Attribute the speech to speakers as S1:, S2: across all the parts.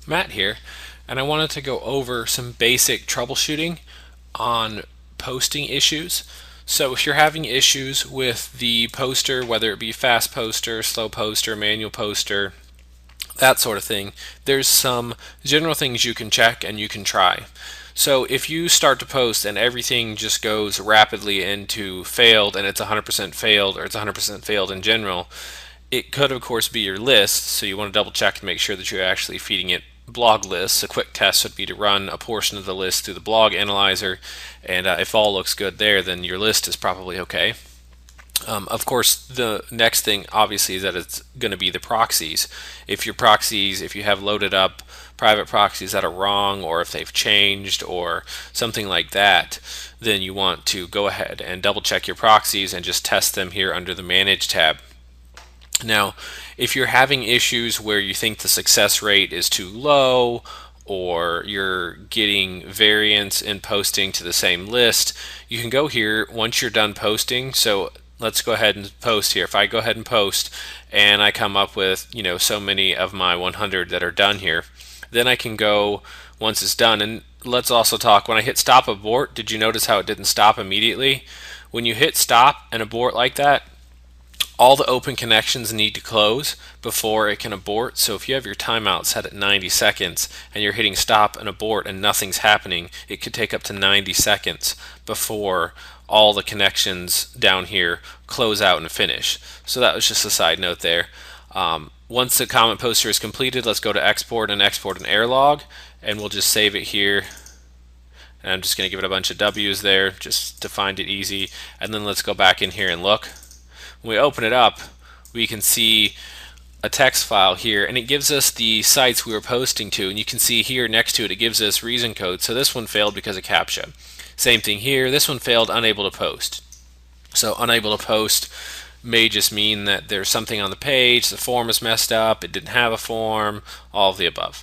S1: Matt here, and I wanted to go over some basic troubleshooting on posting issues. So if you're having issues with the poster, whether it be fast poster, slow poster, manual poster, that sort of thing, there's some general things you can check and you can try. So if you start to post and everything just goes rapidly into failed and it's 100% failed or it's 100% failed in general, it could of course be your list, so you want to double check and make sure that you're actually feeding it blog lists. A quick test would be to run a portion of the list through the blog analyzer, and if all looks good there, then your list is probably okay. Of course, the next thing obviously is that it's going to be the proxies. If you have loaded up private proxies that are wrong, or if they've changed, or something like that, then you want to go ahead and double check your proxies and just test them here under the Manage tab. Now, if you're having issues where you think the success rate is too low, or you're getting variance in posting to the same list, you can go here once you're done posting. So let's go ahead and post here. If I go ahead and post and I come up with, so many of my 100 that are done here, then I can go once it's done. And let's also talk, when I hit stop abort, did you notice how it didn't stop immediately? When you hit stop and abort like that, all the open connections need to close before it can abort. So if you have your timeout set at 90 seconds and you're hitting stop and abort and nothing's happening, it could take up to 90 seconds before all the connections down here close out and finish. So that was just a side note there. Once the comment poster is completed, let's go to export and export an error log, and we'll just save it here. And I'm just going to give it a bunch of W's there just to find it easy. And then let's go back in here and look. When we open it up, we can see a text file here, and it gives us the sites we were posting to, and you can see here next to it, it gives us reason code. So this one failed because of CAPTCHA. Same thing here, this one failed, unable to post. So unable to post may just mean that there's something on the page, the form is messed up, it didn't have a form, all of the above.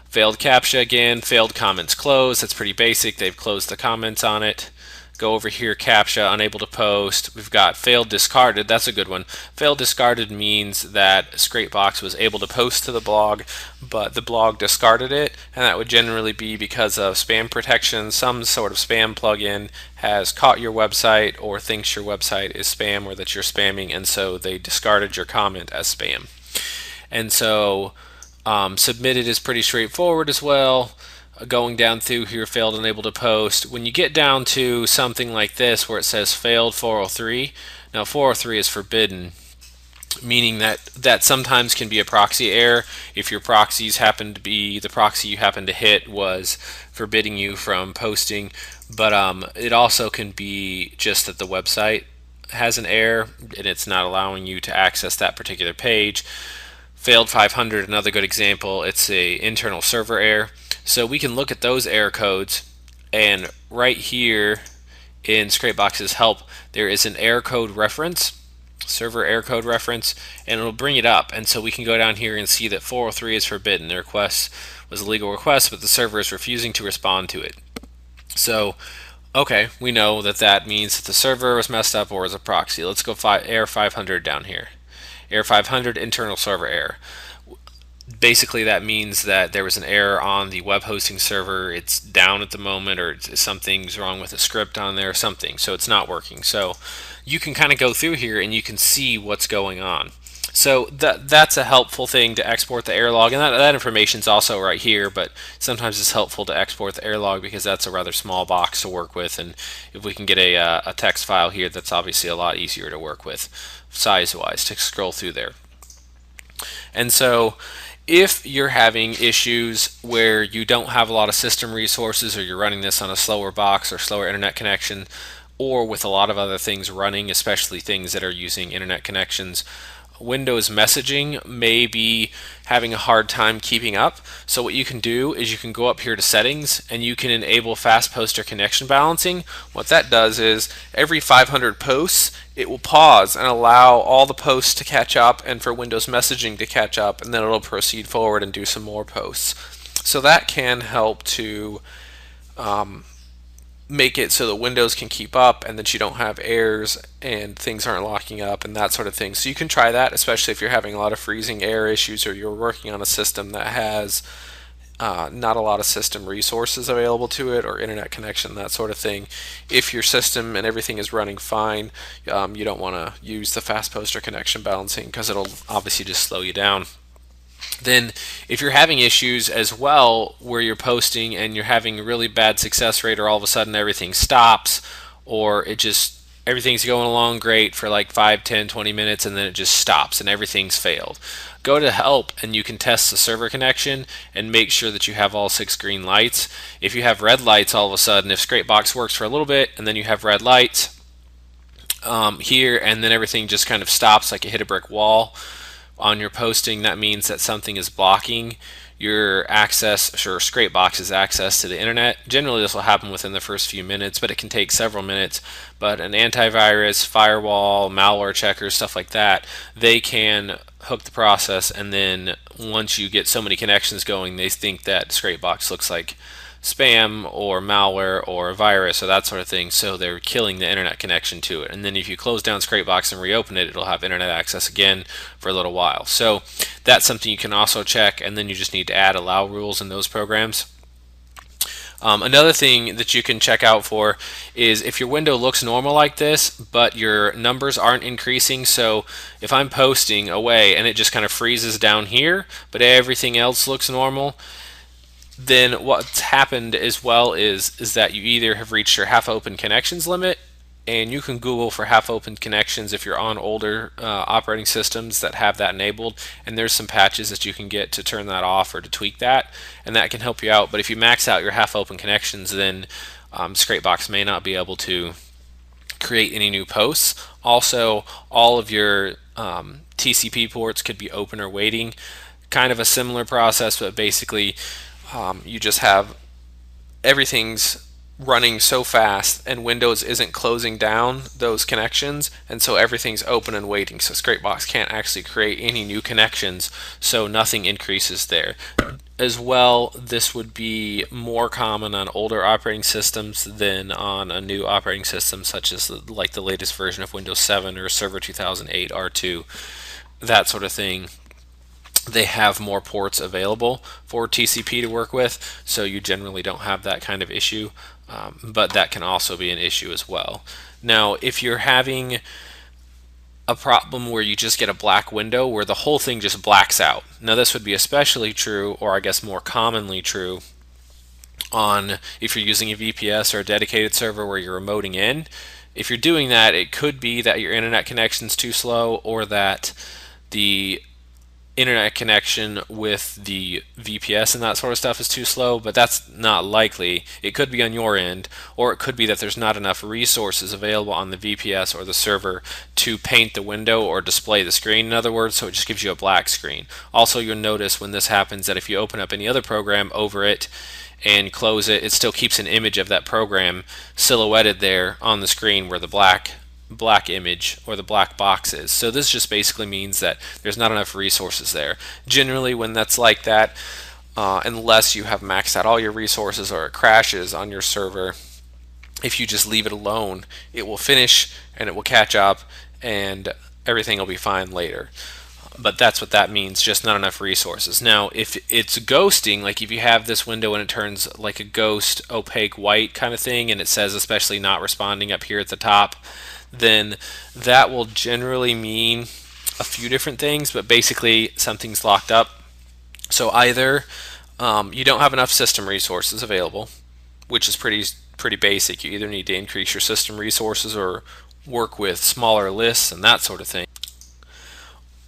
S1: Failed CAPTCHA again, failed comments closed, that's pretty basic, they've closed the comments on it. Go over here, CAPTCHA, unable to post. We've got failed discarded. That's a good one. Failed discarded means that Scrapebox was able to post to the blog, but the blog discarded it, and that would generally be because of spam protection. Some sort of spam plugin has caught your website or thinks your website is spam or that you're spamming, and so they discarded your comment as spam. And so submitted is pretty straightforward as well. Going down through here, failed, unable to post. When you get down to something like this where it says failed 403, now 403 is forbidden, meaning that sometimes can be a proxy error. If your proxies happen to be, the proxy you happen to hit was forbidding you from posting, but it also can be just that the website has an error and it's not allowing you to access that particular page. Failed 500, another good example, it's a internal server error. So we can look at those error codes, and right here in Scrapebox's help there is an error code reference, server error code reference, and it'll bring it up, and so we can go down here and see that 403 is forbidden. The request was a legal request, but the server is refusing to respond to it. So okay, we know that that means that the server was messed up or is a proxy. Let's go error 500 down here. Error 500, internal server error. Basically that means that there was an error on the web hosting server, it's down at the moment, or something's wrong with a script on there or something, so it's not working. So you can kind of go through here and you can see what's going on. So that's a helpful thing to export the error log, and that information is also right here, but sometimes it's helpful to export the error log because that's a rather small box to work with, and if we can get a text file here, that's obviously a lot easier to work with size-wise to scroll through there. And so if you're having issues where you don't have a lot of system resources, or you're running this on a slower box or slower internet connection, or with a lot of other things running, especially things that are using internet connections, Windows messaging may be having a hard time keeping up. So what you can do is you can go up here to settings and you can enable fast poster connection balancing. What that does is every 500 posts it will pause and allow all the posts to catch up and for Windows messaging to catch up, and then it'll proceed forward and do some more posts. So that can help to make it so that Windows can keep up and that you don't have errors and things aren't locking up and that sort of thing. So you can try that, especially if you're having a lot of freezing error issues or you're working on a system that has not a lot of system resources available to it or internet connection, that sort of thing. If your system and everything is running fine, you don't want to use the fast poster connection balancing because it'll obviously just slow you down. Then if you're having issues as well where you're posting and you're having a really bad success rate, or all of a sudden everything stops, or it just everything's going along great for like 5, 10, 20 minutes and then it just stops and everything's failed, go to help and you can test the server connection and make sure that you have all 6 green lights. If you have red lights all of a sudden, if Scrapebox works for a little bit and then you have red lights here and then everything just kind of stops like you hit a brick wall on your posting, that means that something is blocking your access, or Scrapebox's access to the internet. Generally this will happen within the first few minutes, but it can take several minutes. But an antivirus, firewall, malware checkers, stuff like that, they can hook the process, and then once you get so many connections going, they think that Scrapebox looks like spam or malware or a virus or that sort of thing, so they're killing the internet connection to it. And then if you close down Scrapebox and reopen it, it'll have internet access again for a little while. So that's something you can also check, and then you just need to add allow rules in those programs. Another thing that you can check out for is if your window looks normal like this, but your numbers aren't increasing. So if I'm posting away and it just kind of freezes down here, but everything else looks normal, then what's happened as well is that you either have reached your half-open connections limit, and you can Google for half-open connections if you're on older operating systems that have that enabled, and there's some patches that you can get to turn that off or to tweak that, and that can help you out. But if you max out your half-open connections, then Scrapebox may not be able to create any new posts. Also, all of your TCP ports could be open or waiting. Kind of a similar process, but basically you just have everything's running so fast and Windows isn't closing down those connections, and so everything's open and waiting, so Scrapebox can't actually create any new connections, so nothing increases there. As well, this would be more common on older operating systems than on a new operating system such as like the latest version of Windows 7 or Server 2008 R2, that sort of thing. They have more ports available for TCP to work with, so you generally don't have that kind of issue, but that can also be an issue as well. Now, if you're having a problem where you just get a black window where the whole thing just blacks out, now this would be especially true, or I guess more commonly true, on if you're using a VPS or a dedicated server where you're remoting in. If you're doing that, it could be that your internet connection's too slow, or that the internet connection with the VPS and that sort of stuff is too slow, but that's not likely. It could be on your end, or it could be that there's not enough resources available on the VPS or the server to paint the window or display the screen, in other words, so it just gives you a black screen. Also, you'll notice when this happens that if you open up any other program over it and close it, it still keeps an image of that program silhouetted there on the screen where the black image or the black box is. So this just basically means that there's not enough resources there. Generally, when that's like that, unless you have maxed out all your resources or it crashes on your server, if you just leave it alone, it will finish and it will catch up and everything will be fine later. But that's what that means, just not enough resources. Now, if it's ghosting, like if you have this window and it turns like a ghost opaque white kind of thing and it says especially not responding up here at the top, then that will generally mean a few different things, but basically something's locked up. So either you don't have enough system resources available, which is pretty basic. You either need to increase your system resources or work with smaller lists and that sort of thing.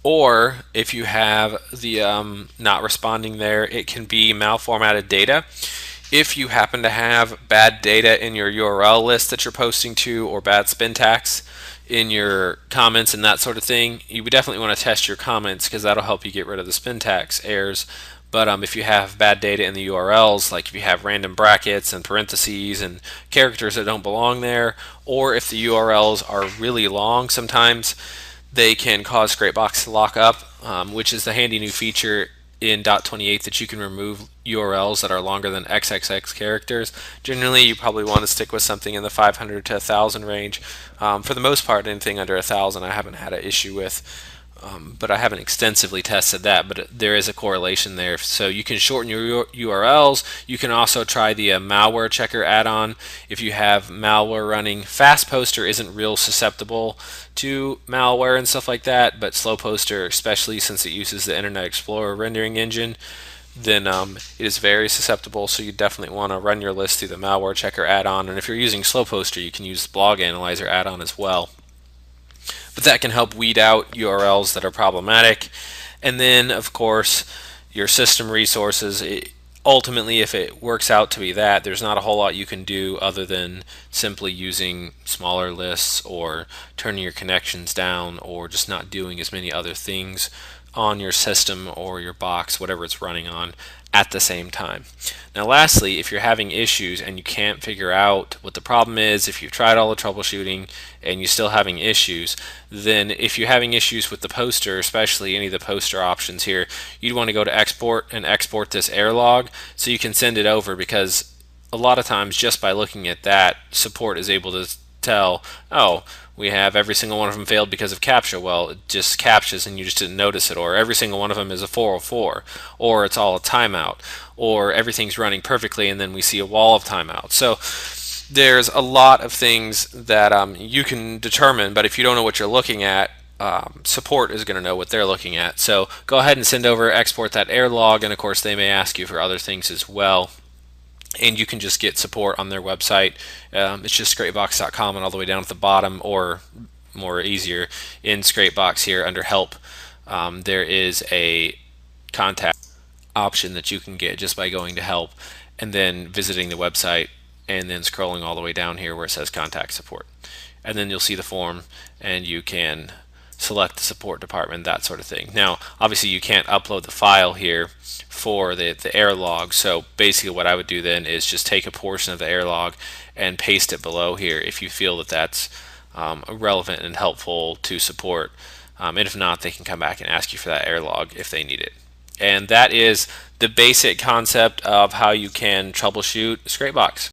S1: Or if you have the not responding there, it can be malformatted data. If you happen to have bad data in your URL list that you're posting to, or bad syntax in your comments and that sort of thing, you would definitely want to test your comments because that'll help you get rid of the syntax errors. But if you have bad data in the URLs, like if you have random brackets and parentheses and characters that don't belong there, or if the URLs are really long, sometimes they can cause Scrapebox to lock up, which is the handy new feature in .28 that you can remove URLs that are longer than XXX characters. Generally, you probably want to stick with something in the 500 to 1,000 range. For the most part, anything under 1,000 I haven't had an issue with. but I haven't extensively tested that, but there is a correlation there. So you can shorten your URLs. You can also try the malware checker add-on if you have malware running. Fast Poster isn't real susceptible to malware and stuff like that, but Slow Poster, especially since it uses the Internet Explorer rendering engine, then it is very susceptible. So you definitely want to run your list through the malware checker add-on. And if you're using Slow Poster, you can use the Blog Analyzer add-on as well. But that can help weed out URLs that are problematic. And then, of course, your system resources. Ultimately, if it works out to be that, there's not a whole lot you can do other than simply using smaller lists or turning your connections down or just not doing as many other things on your system or your box, whatever it's running on, at the same time. Now lastly, if you're having issues and you can't figure out what the problem is, if you've tried all the troubleshooting and you're still having issues, then if you're having issues with the poster, especially any of the poster options here, you'd want to go to export and export this error log so you can send it over, because a lot of times just by looking at that, support is able to tell, oh, we have every single one of them failed because of CAPTCHA. Well, it just CAPTCHAs and you just didn't notice it, or every single one of them is a 404, or it's all a timeout, or everything's running perfectly and then we see a wall of timeout. So there's a lot of things that you can determine, but if you don't know what you're looking at, support is going to know what they're looking at. So go ahead and send over, export that error log, and of course they may ask you for other things as well. And you can just get support on their website. It's just scrapebox.com, and all the way down at the bottom, or more easier, in Scrapebox here under help, there is a contact option that you can get just by going to help and then visiting the website and then scrolling all the way down here where it says contact support. And then you'll see the form and you can select the support department, that sort of thing. Now, obviously you can't upload the file here for the error log, so basically what I would do then is just take a portion of the error log and paste it below here if you feel that that's relevant and helpful to support. And if not, they can come back and ask you for that error log if they need it. And that is the basic concept of how you can troubleshoot Scrapebox.